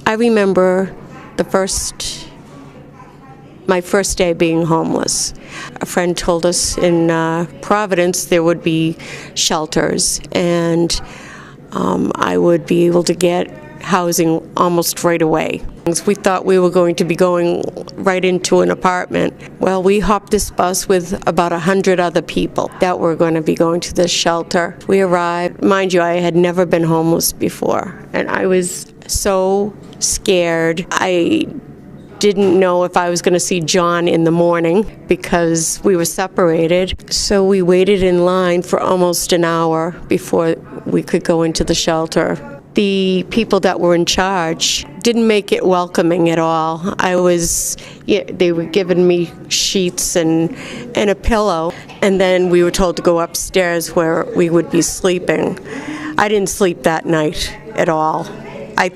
I remember my first day being homeless. A friend told us in Providence there would be shelters, and I would be able to get housing almost right away. We thought we were going to be going right into an apartment. Well, we hopped this bus with about 100 other people that were going to be going to this shelter. We arrived. Mind you, I had never been homeless before, and I was so scared. I didn't know if I was going to see John in the morning because we were separated. So we waited in line for almost an hour before we could go into the shelter. The people that were in charge didn't make it welcoming at all. They were giving me sheets and a pillow, and then we were told to go upstairs where we would be sleeping. I didn't sleep that night at all. I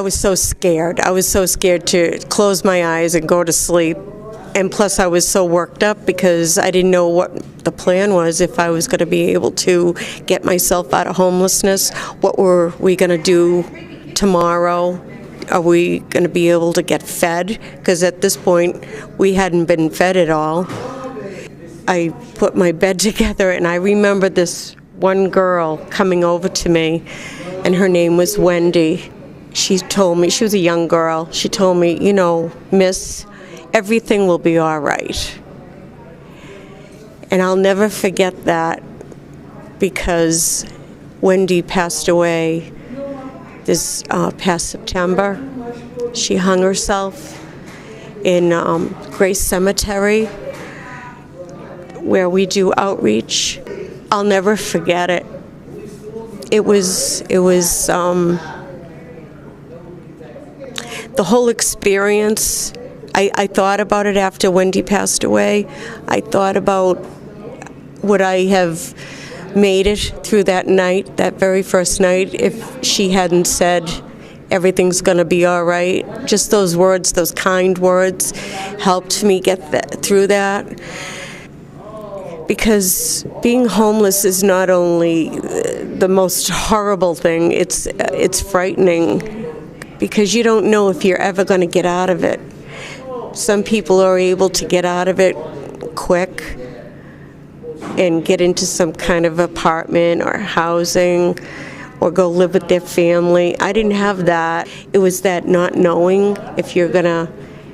was so scared. I was so scared to close my eyes and go to sleep. And plus I was so worked up because I didn't know what the plan was, if I was going to be able to get myself out of homelessness. What were we going to do tomorrow? Are we going to be able to get fed? Because at this point we hadn't been fed at all. I put my bed together, and I remember this one girl coming over to me, and her name was Wendy. She told me, she was a young girl, she told me, Miss, everything will be all right. And I'll never forget that, because Wendy passed away this past September. She hung herself in Grace Cemetery, where we do outreach. I'll never forget it. It was the whole experience. I thought about it after Wendy passed away. I thought about would I have made it through that night, that very first night, if she hadn't said everything's going to be all right. Just those words, those kind words, helped me get through that. Because being homeless is not only the most horrible thing, it's frightening, because you don't know if you're ever going to get out of it. Some people are able to get out of it quick and get into some kind of apartment or housing or go live with their family. I didn't have that. It was that not knowing if you're going to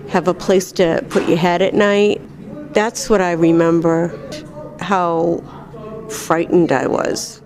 have a place to put your head at night. That's what I remember, how frightened I was.